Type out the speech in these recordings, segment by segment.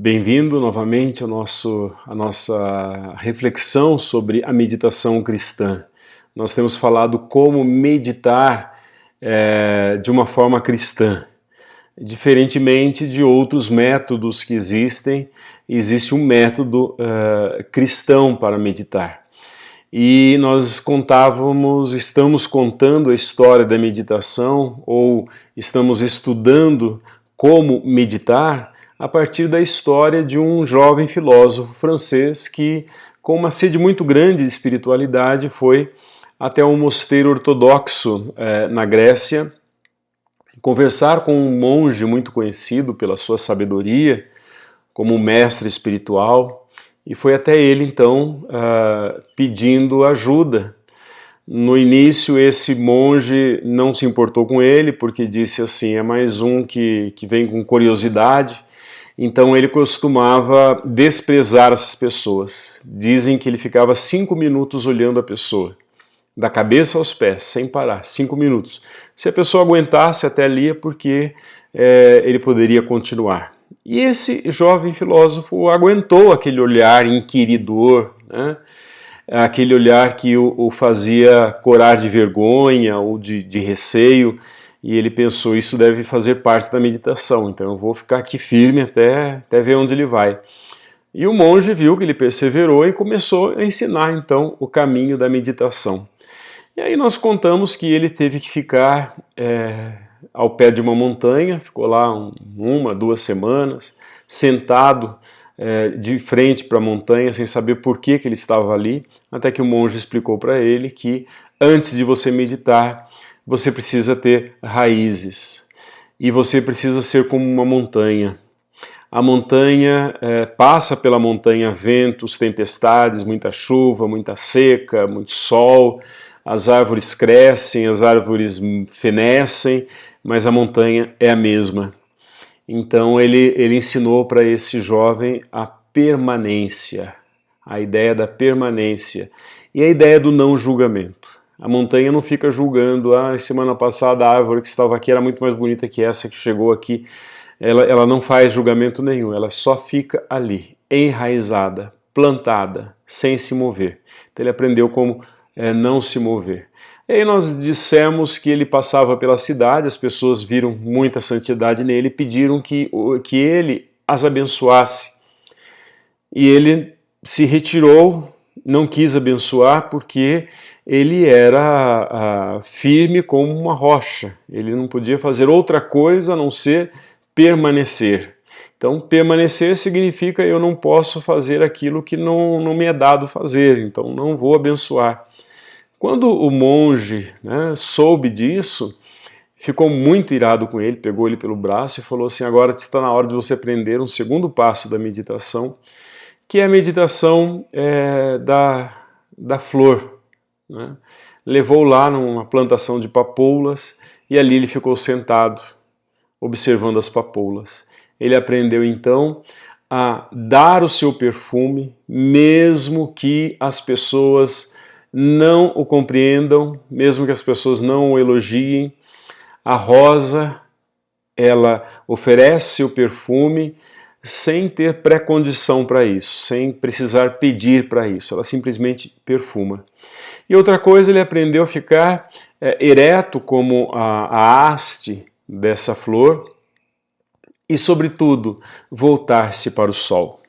Bem-vindo novamente à nossa reflexão sobre a meditação cristã. Nós temos falado como meditar de uma forma cristã. Diferentemente de outros métodos que existem, existe um método cristão para meditar. E nós estamos contando a história da meditação, ou estamos estudando como meditar, a partir da história de um jovem filósofo francês que, com uma sede muito grande de espiritualidade, foi até um mosteiro ortodoxo na Grécia, conversar com um monge muito conhecido pela sua sabedoria, como um mestre espiritual, e foi até ele então pedindo ajuda. No início esse monge não se importou com ele, porque disse assim, é mais um que vem com curiosidade. Então ele costumava desprezar essas pessoas. Dizem que ele ficava 5 minutos olhando a pessoa, da cabeça aos pés, sem parar, 5 minutos. Se a pessoa aguentasse até ali é porque ele poderia continuar. E esse jovem filósofo aguentou aquele olhar inquiridor, né? Aquele olhar que o fazia corar de vergonha ou de receio, e ele pensou, isso deve fazer parte da meditação, então eu vou ficar aqui firme até ver onde ele vai. E o monge viu que ele perseverou e começou a ensinar então o caminho da meditação. E aí nós contamos que ele teve que ficar ao pé de uma montanha, ficou lá 2 semanas, sentado de frente para a montanha, sem saber por que ele estava ali, até que o monge explicou para ele que antes de você meditar, você precisa ter raízes, e você precisa ser como uma montanha. A montanha, passa pela montanha ventos, tempestades, muita chuva, muita seca, muito sol, as árvores crescem, as árvores fenecem, mas a montanha é a mesma. Então ele ensinou para esse jovem a permanência, a ideia da permanência e a ideia do não julgamento. A montanha não fica julgando, semana passada a árvore que estava aqui era muito mais bonita que essa que chegou aqui. Ela não faz julgamento nenhum, ela só fica ali, enraizada, plantada, sem se mover. Então ele aprendeu como não se mover. E aí nós dissemos que ele passava pela cidade, as pessoas viram muita santidade nele e pediram que ele as abençoasse. E ele se retirou, não quis abençoar porque ele era firme como uma rocha. Ele não podia fazer outra coisa a não ser permanecer. Então, permanecer significa eu não posso fazer aquilo que não me é dado fazer, então não vou abençoar. Quando o monge soube disso, ficou muito irado com ele, pegou ele pelo braço e falou assim, agora está na hora de você aprender um segundo passo da meditação, que é a meditação da flor. Né? Levou lá numa plantação de papoulas e ali ele ficou sentado, observando as papoulas. Ele aprendeu então a dar o seu perfume, mesmo que as pessoas não o compreendam, mesmo que as pessoas não o elogiem. A rosa, ela oferece seu perfume sem ter pré-condição para isso, sem precisar pedir para isso, ela simplesmente perfuma. E outra coisa, ele aprendeu a ficar ereto como a haste dessa flor e, sobretudo, voltar-se para o sol.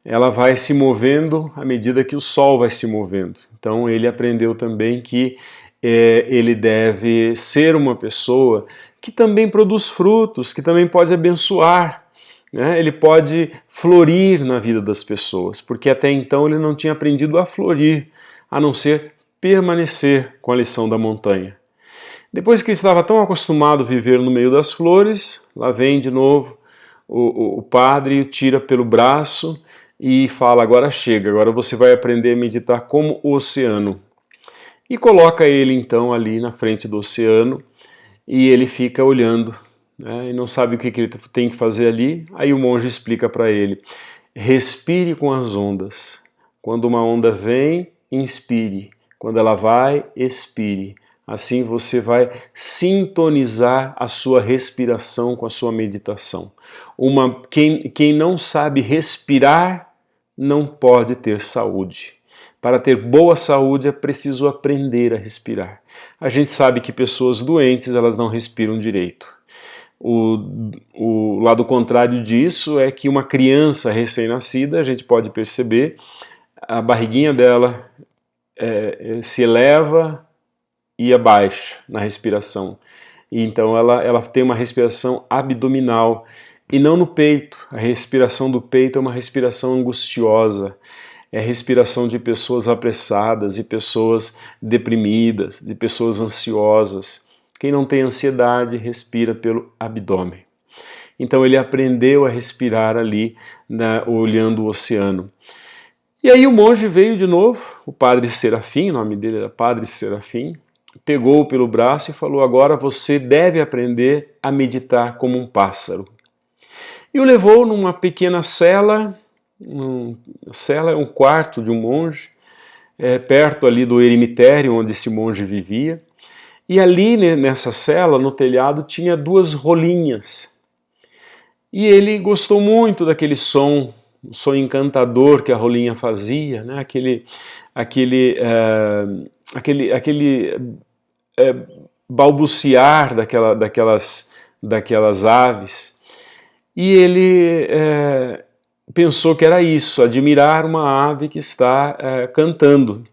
Ela vai se movendo à medida que o sol vai se movendo. Então ele aprendeu também que ele deve ser uma pessoa que também produz frutos, que também pode abençoar, né? Ele pode florir na vida das pessoas, porque até então ele não tinha aprendido a florir, a não ser permanecer com a lição da montanha. Depois que ele estava tão acostumado a viver no meio das flores, lá vem de novo o padre, o tira pelo braço e fala, agora chega, agora você vai aprender a meditar como o oceano. E coloca ele então ali na frente do oceano e ele fica olhando, né, e não sabe o que ele tem que fazer ali. Aí o monge explica para ele, respire com as ondas. Quando uma onda vem, inspire. Quando ela vai, expire. Assim você vai sintonizar a sua respiração com a sua meditação. Quem não sabe respirar não pode ter saúde. Para ter boa saúde é preciso aprender a respirar. A gente sabe que pessoas doentes elas não respiram direito. O lado contrário disso é que uma criança recém-nascida, a gente pode perceber, a barriguinha dela se eleva e abaixa na respiração. E então ela tem uma respiração abdominal e não no peito. A respiração do peito é uma respiração angustiosa. É a respiração de pessoas apressadas, de pessoas deprimidas, de pessoas ansiosas. Quem não tem ansiedade respira pelo abdômen. Então ele aprendeu a respirar ali, olhando o oceano. E aí o monge veio de novo, o padre Serafim, o nome dele era Padre Serafim, pegou-o pelo braço e falou: agora você deve aprender a meditar como um pássaro. E o levou numa pequena cela, a cela é um quarto de um monge, perto ali do eremitério onde esse monge vivia. E ali nessa cela, no telhado, tinha 2 rolinhas. E ele gostou muito daquele som, o som encantador que a rolinha fazia, né? aquele balbuciar daquelas aves. E ele pensou que era isso, admirar uma ave que está cantando.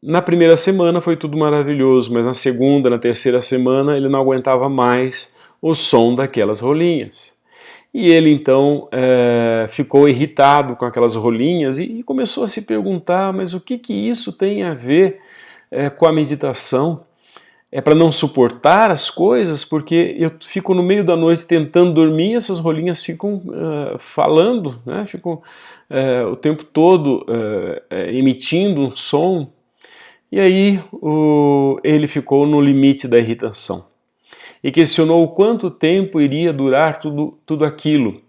Na primeira semana foi tudo maravilhoso, mas na segunda, na terceira semana ele não aguentava mais o som daquelas rolinhas. E ele então ficou irritado com aquelas rolinhas e começou a se perguntar, mas o que isso tem a ver com a meditação? É para não suportar as coisas, porque eu fico no meio da noite tentando dormir e essas rolinhas ficam falando, né? Ficam o tempo todo emitindo um som. E aí ele ficou no limite da irritação e questionou quanto tempo iria durar tudo aquilo.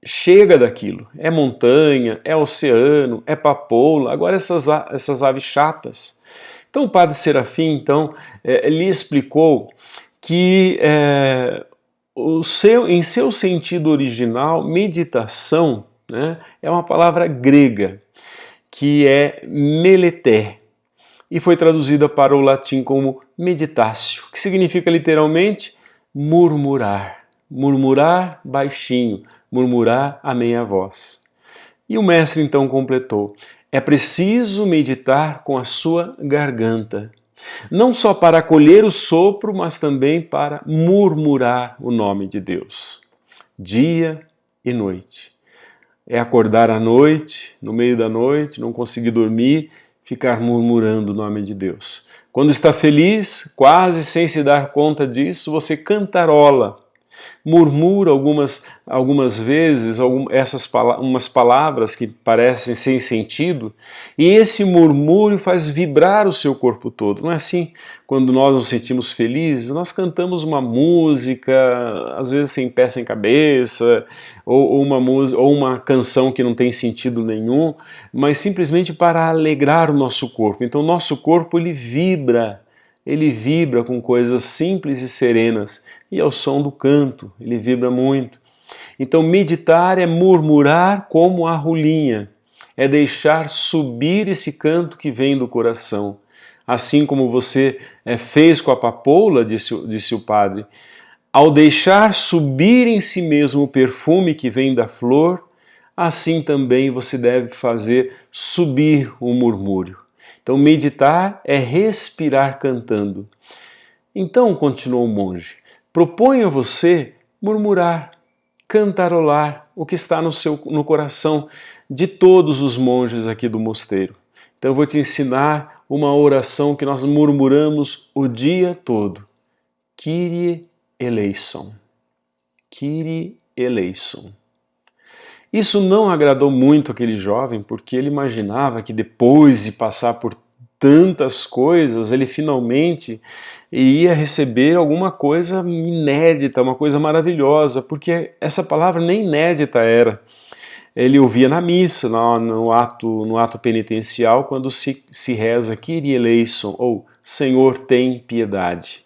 Chega daquilo, é montanha, é oceano, é papoula, agora essas aves chatas. Então o padre Serafim então, lhe explicou que em seu sentido original, meditação, né, é uma palavra grega que é meleté, e foi traduzida para o latim como meditatio, que significa literalmente murmurar. Murmurar baixinho, murmurar a meia voz. E o mestre então completou: é preciso meditar com a sua garganta, não só para acolher o sopro, mas também para murmurar o nome de Deus, dia e noite. É acordar à noite, no meio da noite, não conseguir dormir, ficar murmurando o nome de Deus. Quando está feliz, quase sem se dar conta disso, você cantarola, murmura algumas vezes umas palavras que parecem sem sentido, e esse murmúrio faz vibrar o seu corpo todo. Não é assim? Quando nós nos sentimos felizes, nós cantamos uma música, às vezes sem pé, sem cabeça, ou uma canção que não tem sentido nenhum, mas simplesmente para alegrar o nosso corpo. Então o nosso corpo ele vibra com coisas simples e serenas, e ao som do canto, ele vibra muito. Então meditar é murmurar como a rolinha, é deixar subir esse canto que vem do coração. Assim como você fez com a papoula, disse o padre, ao deixar subir em si mesmo o perfume que vem da flor, assim também você deve fazer subir o murmúrio. Então meditar é respirar cantando. Então, continuou o monge, proponho a você murmurar, cantarolar o que está no coração de todos os monges aqui do mosteiro. Então eu vou te ensinar uma oração que nós murmuramos o dia todo. Kyrie eleison. Kyrie eleison. Isso não agradou muito aquele jovem, porque ele imaginava que depois de passar por tantas coisas, ele finalmente iria receber alguma coisa inédita, uma coisa maravilhosa, porque essa palavra nem inédita era. Ele ouvia na missa, no ato penitencial, quando se reza Kyrie eleison, ou Senhor, tem piedade.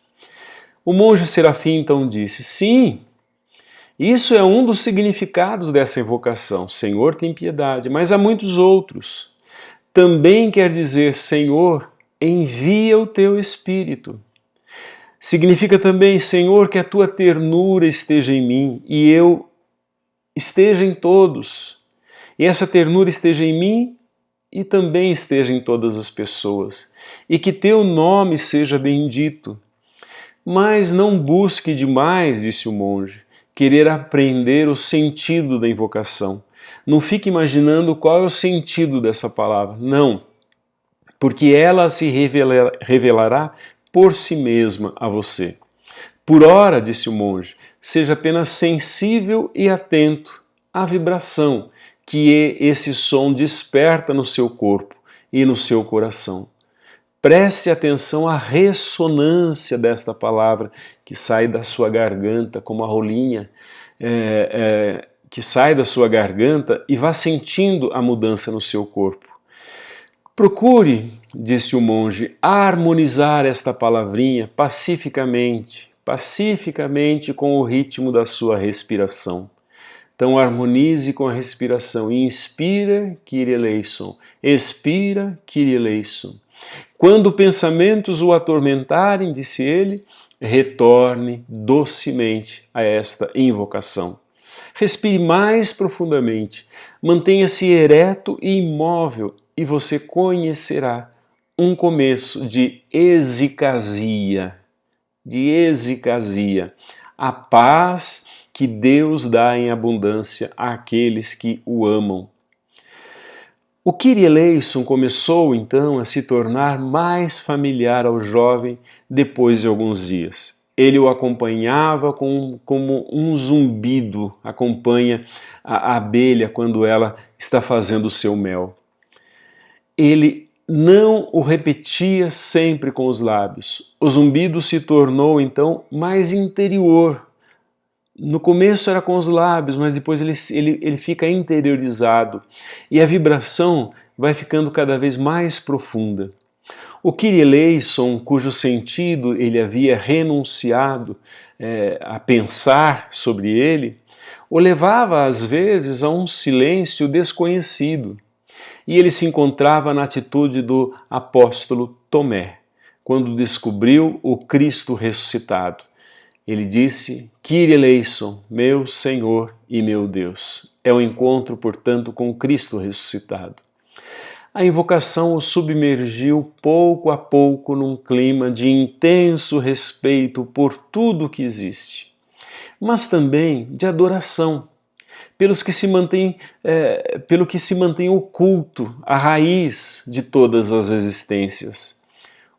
O monge Serafim então disse: sim, isso é um dos significados dessa invocação, Senhor, tem piedade, mas há muitos outros. Também quer dizer, Senhor, envia o teu Espírito. Significa também, Senhor, que a tua ternura esteja em mim e eu esteja em todos. E essa ternura esteja em mim e também esteja em todas as pessoas. E que teu nome seja bendito. Mas não busque demais, disse o monge, querer aprender o sentido da invocação. Não fique imaginando qual é o sentido dessa palavra. Não, porque ela se revelará por si mesma a você. Por ora, disse o monge, seja apenas sensível e atento à vibração que esse som desperta no seu corpo e no seu coração. Preste atenção à ressonância desta palavra que sai da sua garganta, como a rolinha que sai da sua garganta, e vá sentindo a mudança no seu corpo. Procure, disse o monge, harmonizar esta palavrinha pacificamente com o ritmo da sua respiração. Então harmonize com a respiração. Inspira, Kyrie eleison. Expira, Kyrie eleison. Quando pensamentos o atormentarem, disse ele, retorne docemente a esta invocação. Respire mais profundamente, mantenha-se ereto e imóvel e você conhecerá um começo de exicasia, a paz que Deus dá em abundância àqueles que o amam. O Kyrie eleison começou então a se tornar mais familiar ao jovem depois de alguns dias. Ele o acompanhava como um zumbido acompanha a abelha quando ela está fazendo o seu mel. Ele não o repetia sempre com os lábios. O zumbido se tornou então mais interior. No começo era com os lábios, mas depois ele fica interiorizado e a vibração vai ficando cada vez mais profunda. O Kyrie eleison, cujo sentido ele havia renunciado a pensar sobre ele, o levava às vezes a um silêncio desconhecido. E ele se encontrava na atitude do apóstolo Tomé, quando descobriu o Cristo ressuscitado. Ele disse, Kyrie eleison, meu Senhor e meu Deus. É o encontro, portanto, com Cristo ressuscitado. A invocação o submergiu pouco a pouco num clima de intenso respeito por tudo que existe, mas também de adoração, pelo que se mantém oculto, a raiz de todas as existências.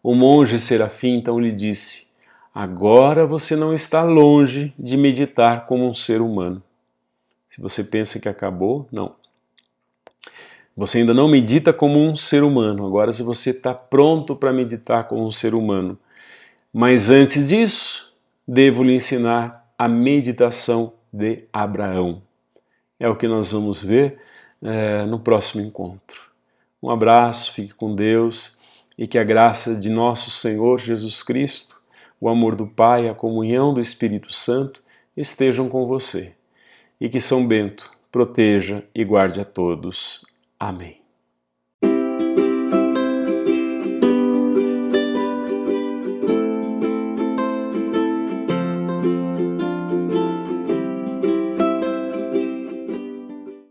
O monge Serafim então lhe disse, agora você não está longe de meditar como um ser humano. Se você pensa que acabou, não. Você ainda não medita como um ser humano. Agora, se você está pronto para meditar como um ser humano. Mas antes disso, devo lhe ensinar a meditação de Abraão. É o que nós vamos ver no próximo encontro. Um abraço, fique com Deus e que a graça de nosso Senhor Jesus Cristo, o amor do Pai, a comunhão do Espírito Santo estejam com você. E que São Bento proteja e guarde a todos. Amém.